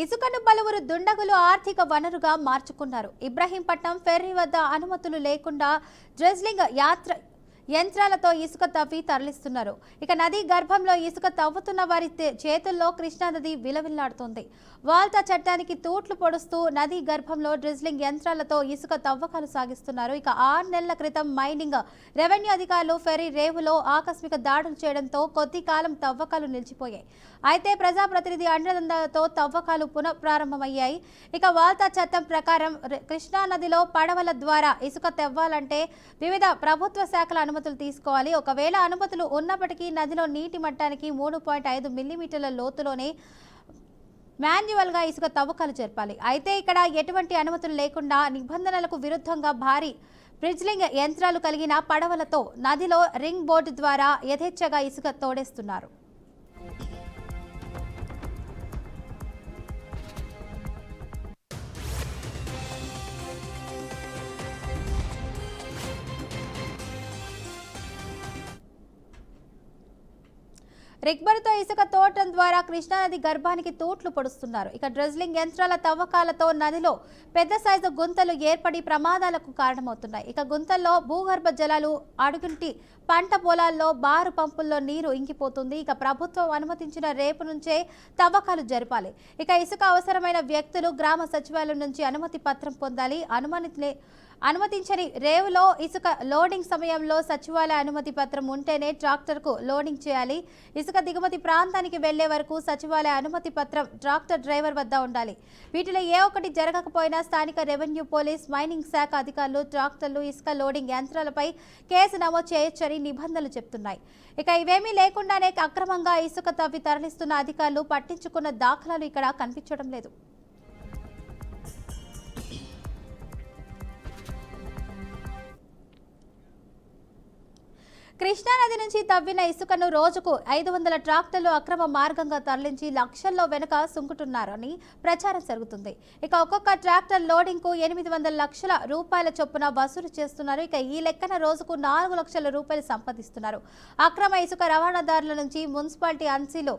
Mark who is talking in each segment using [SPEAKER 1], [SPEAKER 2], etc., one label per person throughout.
[SPEAKER 1] ఇసుకను పలువురు దుండగులు ఆర్థిక వనరుగా మార్చుకున్నారు. ఇబ్రహీంపట్నం ఫెర్రీ వద్ద అనుమతులు లేకుండా డ్రెజ్లింగ్ యంత్రాలతో ఇసుక తవ్వి తరలిస్తున్నారు. ఇక నదీ గర్భంలో ఇసుక తవ్వుతున్న వారి చేతుల్లో కృష్ణానది విలవిల్లాడుతోంది. వాల్తా చట్టానికి తూట్లు పొడుస్తూ నదీ గర్భంలో డ్రిజ్లింగ్ యంత్రాలతో ఇసుక తవ్వకాలు సాగిస్తున్నారు. ఇక 6 నెలల క్రితం మైనింగ్ రెవెన్యూ అధికారులు ఫెర్రీ రేవులో ఆకస్మిక దాడులు చేయడంతో కొద్ది కాలం తవ్వకాలు నిలిచిపోయాయి. అయితే ప్రజాప్రతినిధి అండదండలతో తవ్వకాలు పునఃప్రారంభమయ్యాయి. ఇక వాల్తా చట్టం ప్రకారం కృష్ణానదిలో పడవల ద్వారా ఇసుక తవ్వాలంటే వివిధ ప్రభుత్వ శాఖల అనుమతులు తీసుకోవాలి. ఒకవేళ అనుమతులు ఉన్నప్పటికీ నదిలో నీటి మట్టానికి 3.5 మిల్లీమీటర్ల లోతులోనే మాన్యువల్ గా ఇసుక తవ్వకాలు జరపాలి. అయితే ఇక్కడ ఎటువంటి అనుమతులు లేకుండా నిబంధనలకు విరుద్ధంగా భారీ డ్రిజ్లింగ్ యంత్రాలు కలిగిన పడవలతో నదిలో రింగ్ బోర్డు ద్వారా యథేచ్ఛగా ఇసుక తోడేస్తున్నారు. రిగ్బర్తో ఇసుక తోటం ద్వారా కృష్ణానది గర్భానికి తూట్లు పొడుస్తున్నారు. ఇక డ్రెజ్లింగ్ యంత్రాల తవ్వకాలతో నదిలో పెద్ద సైజు గుంతలు ఏర్పడి ప్రమాదాలకు కారణమవుతున్నాయి. ఇక గుంతల్లో భూగర్భ జలాలు అడుగుంటి పంట పొలాల్లో బారు పంపుల్లో నీరు ఇంకిపోతుంది. ఇక ప్రభుత్వం అనుమతించిన రేపు నుంచే తవ్వకాలు జరపాలి. ఇక ఇసుక అవసరమైన వ్యక్తులు గ్రామ సచివాలయం నుంచి అనుమతి పత్రం పొందాలి. అనుమతించని రేవులో ఇసుక లోడింగ్ సమయంలో సచివాలయ అనుమతి పత్రం ఉంటేనే ట్రాక్టర్కు లోడింగ్ చేయాలి. ఇసుక దిగుమతి ప్రాంతానికి వెళ్లే వరకు సచివాలయ అనుమతి పత్రం ట్రాక్టర్ డ్రైవర్ వద్ద ఉండాలి. వీటిలో ఏ ఒక్కటి జరగకపోయినా స్థానిక రెవెన్యూ, పోలీస్, మైనింగ్ శాఖ అధికారులు ట్రాక్టర్లు, ఇసుక లోడింగ్ యంత్రాలపై కేసు నమోదు చేయొచ్చని నిబంధనలు చెప్తున్నాయి. ఇక ఇవేమీ లేకుండానే అక్రమంగా ఇసుక తవ్వి తరలిస్తున్న అధికారులు పట్టించుకున్న దాఖలాలు ఇక్కడ కనిపించడం లేదు. కృష్ణానది నుంచి తవ్విన ఇసుకను రోజుకు 500 ట్రాక్టర్లు అక్రమ మార్గంగా తరలించి లక్షల్లో వెనుక సుంకుతున్నారని ప్రచారం జరుగుతుంది. ఇక ఒక్కొక్క ట్రాక్టర్ లోడింగ్ కు 800 లక్షల రూపాయల చొప్పున వసూలు చేస్తున్నారు. ఇక ఈ లెక్కన రోజుకు 4 లక్షల రూపాయలు సంపాదిస్తున్నారు. అక్రమ ఇసుక రవాణాదారుల నుంచి మున్సిపాలిటీ అన్సీలు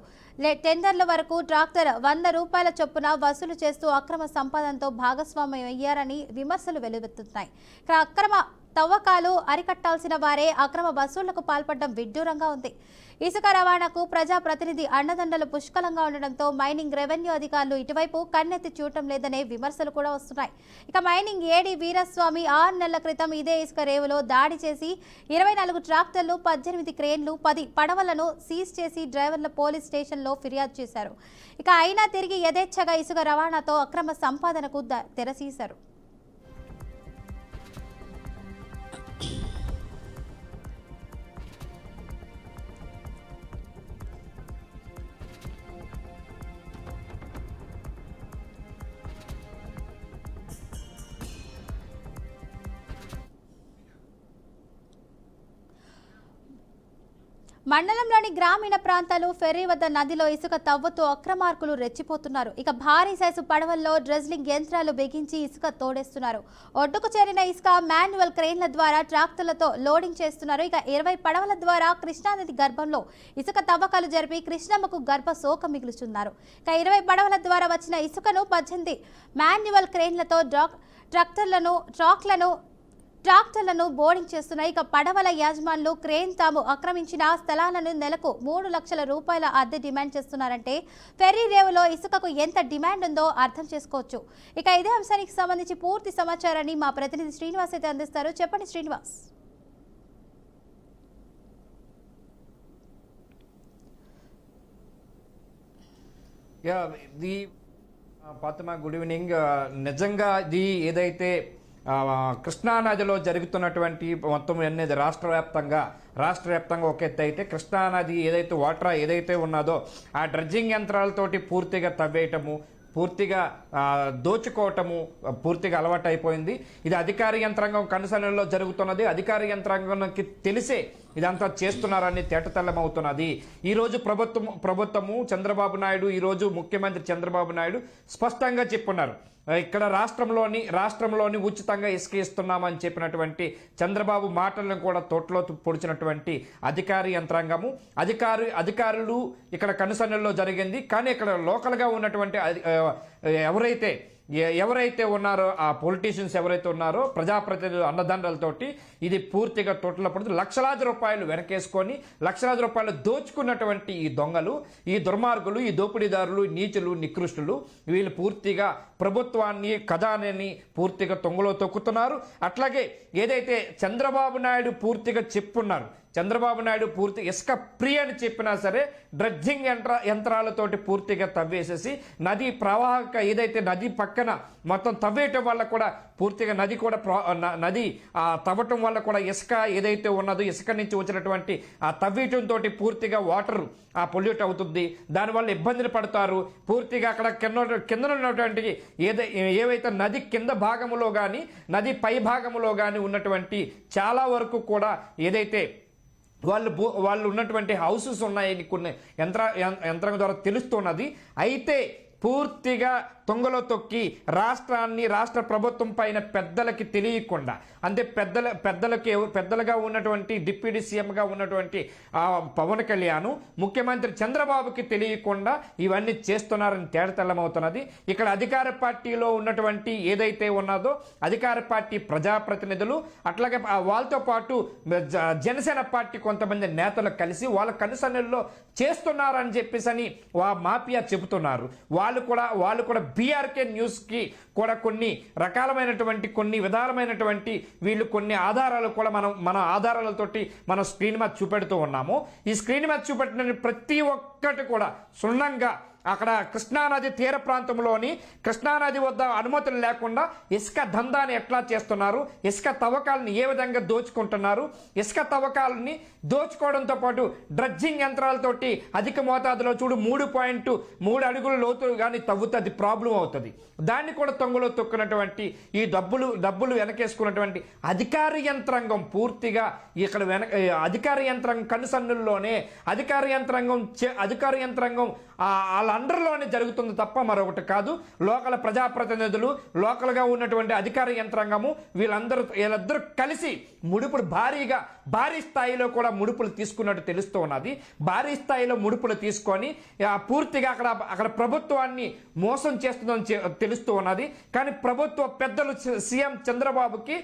[SPEAKER 1] టెండర్ల వరకు ట్రాక్టర్ 100 రూపాయల చొప్పున వసూలు చేస్తూ అక్రమ సంపాదనతో భాగస్వామ్యం అయ్యారని విమర్శలు వెలువెత్తుతున్నాయి. అక్రమ తవ్వకాలు అరికట్టాల్సిన వారే అక్రమ వసూళ్లకు పాల్పడడం విడ్డూరంగా ఉంది. ఇసుక రవాణాకు ప్రజాప్రతినిధి అండదండలు పుష్కలంగా ఉండడంతో మైనింగ్, రెవెన్యూ అధికారులు ఇటువైపు కన్నెత్తి చూడటం లేదనే విమర్శలు కూడా వస్తున్నాయి. ఇక మైనింగ్ ఏడీ వీరస్వామి 6 నెలల క్రితం ఇదే ఇసుక రేవులో దాడి చేసి 24 ట్రాక్టర్లు, 18 క్రేన్లు, 10 పడవలను సీజ్ చేసి డ్రైవర్ల పోలీస్ స్టేషన్లో ఫిర్యాదు చేశారు. ఇక అయినా తిరిగి యథేచ్ఛగా ఇసుక రవాణాతో అక్రమ సంపాదనకు తెరతీశారు. మండలంలోని గ్రామీణ ప్రాంతాలు ఫెర్రీ వద్ద నదిలో ఇసుక తవ్వుతూ అక్రమార్కులు రెచ్చిపోతున్నారు. ఇక భారీ సైజు పడవల్లో డ్రెజ్లింగ్ యంత్రాలు బిగించి ఇసుక తోడేస్తున్నారు. ఒడ్డుకు చేరిన ఇసుక మాన్యువల్ క్రెయిన్ల ద్వారా ట్రాక్టర్లతో లోడింగ్ చేస్తున్నారు. ఇక 20 పడవల ద్వారా కృష్ణానది గర్భంలో ఇసుక తవ్వకాలు జరిపి కృష్ణమ్మకు గర్భ శోకం మిగులుచున్నారు. ఇక 20 పడవల ద్వారా వచ్చిన ఇసుకను 18 మాన్యువల్ క్రెయిన్లతో ట్రాక్టర్లను బోర్డింగ్ చేస్తున్నాయి. ఇక పడవల యాజమానులు క్రేన్ తాము ఆక్రమించిన స్థలాలను నెలకు 3 లక్షల రూపాయల అద్దె డిమాండ్ చేస్తున్నారంటే ఫెర్రీ రేవులో ఇసుకకు ఎంత డిమాండ్ ఉందో అర్థం చేసుకోవచ్చు. ఇక ఇదే అంశానికి సంబంధించి పూర్తి సమాచారాన్ని మా ప్రతినిధి శ్రీనివాస్ అయితే అందిస్తారు. చెప్పండి శ్రీనివాస్.
[SPEAKER 2] Fatima, good evening. నిజంగా ఇది ఏదైతే కృష్ణానదిలో జరుగుతున్నటువంటి మొత్తం అనేది రాష్ట్ర వ్యాప్తంగా ఒక ఎత్తు అయితే కృష్ణానది ఏదైతే వాటర్ ఏదైతే ఉన్నదో ఆ డ్రెడ్జింగ్ యంత్రాలతోటి పూర్తిగా తవ్వేయటము, పూర్తిగా దోచుకోవటము పూర్తిగా అలవాటు అయిపోయింది. ఇది అధికార యంత్రాంగం కనుసరణలో జరుగుతున్నది. అధికార యంత్రాంగానికి తెలిసే ఇదంతా చేస్తున్నారని తేటతెల్లమవుతున్నది. ఈరోజు ప్రభుత్వము చంద్రబాబు నాయుడు, ఈరోజు ముఖ్యమంత్రి చంద్రబాబు నాయుడు స్పష్టంగా చెప్పున్నారు, ఇక్కడ రాష్ట్రంలోని ఉచితంగా ఇసుక ఇస్తున్నామని చెప్పినటువంటి చంద్రబాబు మాటలను కూడా తోటలో పొడిచినటువంటి అధికార యంత్రాంగము, అధికారులు ఇక్కడ కనుసన్నల్లో జరిగింది. కానీ ఇక్కడ లోకల్గా ఉన్నటువంటి ఎవరైతే ఉన్నారో ఆ పొలిటీషియన్స్ ఎవరైతే ఉన్నారో ప్రజాప్రతినిధులు అన్నదండలతోటి ఇది పూర్తిగా తోటలో పడుతుంది. లక్షలాది రూపాయలు వెనకేసుకొని లక్షలాది రూపాయలు దోచుకున్నటువంటి ఈ దొంగలు, ఈ దుర్మార్గులు, ఈ దోపిడీదారులు, నీచులు, నికృష్టులు వీళ్ళు పూర్తిగా ప్రభుత్వాన్ని, ఖజానాని పూర్తిగా తొంగలో తొక్కుతున్నారు. అట్లాగే ఏదైతే చంద్రబాబు నాయుడు పూర్తిగా చెప్పున్నారు, చంద్రబాబు నాయుడు పూర్తి ఇసుక ఫ్రీ అని చెప్పినా సరే డ్రెడ్జింగ్ యంత్రాలతోటి పూర్తిగా తవ్వేసేసి నది ప్రవాహక ఏదైతే నది పక్కన మొత్తం తవ్వేయటం వల్ల కూడా పూర్తిగా నది తవ్వటం వల్ల కూడా ఇసుక ఏదైతే ఉన్నదో ఇసుక నుంచి వచ్చినటువంటి ఆ తవ్వేయటంతో పూర్తిగా వాటర్ పొల్యూట్ అవుతుంది. దానివల్ల ఇబ్బందులు పడతారు. పూర్తిగా అక్కడ కింద ఉన్నటువంటి ఏవైతే నది కింద భాగంలో కానీ నది పై భాగంలో కానీ ఉన్నటువంటి చాలా వరకు కూడా ఏదైతే వాళ్ళు ఉన్నటువంటి హౌసెస్ ఉన్నాయని కొన్ని యంత్రం ద్వారా తెలుస్తున్నది. అయితే పూర్తిగా తొంగలో తొక్కి రాష్ట్ర ప్రభుత్వం పైన పెద్దలకి తెలియకుండా, అంటే పెద్దలుగా ఉన్నటువంటి డిప్యూటీ సీఎంగా ఉన్నటువంటి పవన్ కళ్యాణ్, ముఖ్యమంత్రి చంద్రబాబుకి తెలియకుండా ఇవన్నీ చేస్తున్నారని తేటతెల్లమవుతున్నది. ఇక్కడ అధికార పార్టీలో ఉన్నటువంటి ఏదైతే ఉన్నదో అధికార పార్టీ ప్రజాప్రతినిధులు, అట్లాగే వాళ్ళతో పాటు జనసేన పార్టీ కొంతమంది నేతలు కలిసి వాళ్ళ కనుసన్నల్లో చేస్తున్నారని చెప్పేసి మాఫియా చెబుతున్నారు. వాళ్ళు కూడా బీఆర్కే న్యూస్కి కూడా కొన్ని విధాలమైనటువంటి వీళ్ళు కొన్ని ఆధారాలు కూడా మన ఆధారాలతోటి మనం స్క్రీన్ మీద చూపెడుతూ ఉన్నాము. ఈ స్క్రీన్ మీద చూపెట్టిన ప్రతి ఒక్కటి కూడా క్షుణ్ణంగా అక్కడ కృష్ణానది తీర ప్రాంతంలోని కృష్ణానది వద్ద అనుమతులు లేకుండా ఇసుక దందాన్ని ఎట్లా చేస్తున్నారు, ఇసుక తవ్వకాలని ఏ విధంగా దోచుకుంటున్నారు, ఇసుక తవ్వకాలని దోచుకోవడంతో పాటు డ్రెడ్జింగ్ యంత్రాలతోటి అధిక మోతాదులో చూడు 3.3 అడుగుల లోతు కానీ తవ్వుతే అది ప్రాబ్లం అవుతుంది. దాన్ని కూడా తొంగలో తొక్కినటువంటి ఈ డబ్బులు వెనకేసుకున్నటువంటి అధికార యంత్రాంగం పూర్తిగా ఇక్కడ అధికార యంత్రాంగం కనుసన్నుల్లోనే అధికార యంత్రాంగం వాళ్ళ అండర్లోనే జరుగుతుంది తప్ప మరొకటి కాదు. లోకల్ ప్రజాప్రతినిధులు, లోకల్గా ఉన్నటువంటి అధికార యంత్రాంగము వీళ్ళందరూ కలిసి ముడుపులు భారీ స్థాయిలో కూడా ముడుపులు తీసుకున్నట్టు తెలుస్తూ ఉన్నది. భారీ స్థాయిలో ముడుపులు తీసుకొని పూర్తిగా అక్కడ ప్రభుత్వాన్ని మోసం చేస్తుందని తెలుస్తూ ఉన్నది. కానీ ప్రభుత్వ పెద్దలు సీఎం చంద్రబాబుకి,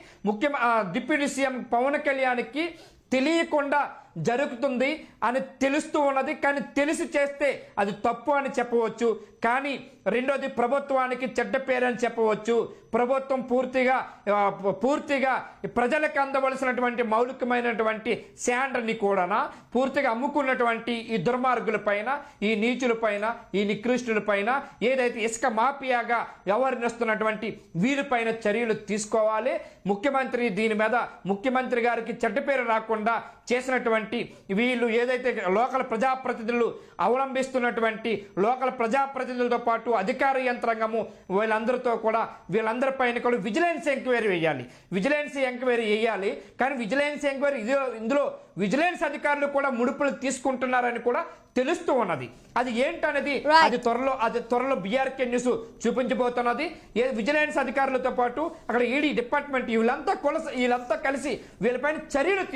[SPEAKER 2] డిప్యూటీ సీఎం పవన్ కళ్యాణ్కి తెలియకుండా జరుగుతుంది అని తెలుస్తూ ఉన్నది. కానీ తెలిసి చేస్తే అది తప్పు అని చెప్పవచ్చు. కానీ రెండోది ప్రభుత్వానికి చెడ్డ పేరు అని చెప్పవచ్చు. ప్రభుత్వం పూర్తిగా ప్రజలకు అందవలసినటువంటి మౌలికమైనటువంటి శాండ్ని కూడా పూర్తిగా అమ్ముకున్నటువంటి ఈ దుర్మార్గుల పైన, ఈ నీచుల పైన, ఈ నికృష్టుల పైన, ఏదైతే ఇసుక మాఫియాగా వ్యవహరిస్తున్నటువంటి వీరిపైన చర్యలు తీసుకోవాలి. ముఖ్యమంత్రి గారికి చెడ్డ పేరు రాకుండా చేసినటువంటి వీళ్ళు ఏదైతే లోకల్ ప్రజాప్రతినిధులు అవలంబిస్తున్నటువంటి లోకల్ ప్రజాప్రతినిధులతో పాటు అధికార యంత్రాంగము వీళ్ళందరిపైన కూడా విజిలెన్స్ ఎంక్వైరీ వేయాలి. కానీ విజిలెన్స్ ఎంక్వైరీ ఇందులో విజిలెన్స్ అధికారులు కూడా ముడుపులు తీసుకుంటున్నారని కూడా తెలుస్తూ ఉన్నది. అది ఏంటనేది త్వరలో బీఆర్కే న్యూస్ చూపించబోతున్నది. విజిలెన్స్ అధికారులతో పాటు అక్కడ ఈడీ డిపార్ట్మెంట్ వీళ్ళంతా కలిసి వీళ్ళపైన చర్యలు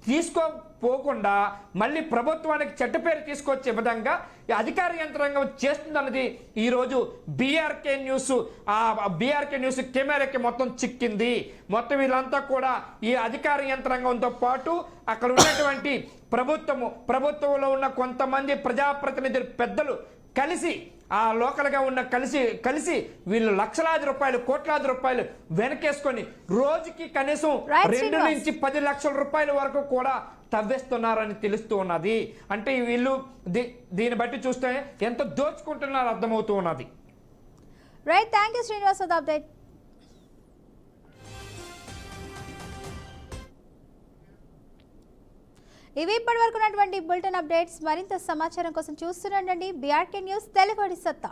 [SPEAKER 2] తీసుకోపోకుండా మళ్ళీ ప్రభుత్వానికి చెడ్డ పేరు తీసుకొచ్చే విధంగా అధికార యంత్రాంగం చేస్తుందన్నది ఈరోజు బీఆర్కే న్యూస్ కెమెరాకి మొత్తం చిక్కింది. మొత్తం వీళ్ళంతా కూడా ఈ అధికార యంత్రాంగంతో పాటు అక్కడ ఉన్నటువంటి ప్రభుత్వంలో ఉన్న కొంతమంది ప్రజాప్రతినిధులు పెద్దలు కలిసి లోకల్గా ఉన్న కలిసి వీళ్ళు లక్షలాది రూపాయలు, కోట్లాది రూపాయలు వెనకేసుకొని రోజుకి కనీసం 2 నుంచి 10 లక్షల రూపాయల వరకు కూడా తవ్వేస్తున్నారని తెలుస్తూ ఉన్నది. అంటే వీళ్ళు దీన్ని బట్టి చూస్తే ఎంత దోచుకుంటున్నారో అర్థమవుతూ ఉన్నది.
[SPEAKER 1] Right, thank you Srinivas for the update. ఇవి ఇప్పటివరకు ఉన్నటువంటి బులెటిన్ అప్డేట్స్. మరింత సమాచారం కోసం చూస్తుండండి బీఆర్కే న్యూస్ తెలుగు సత్తా.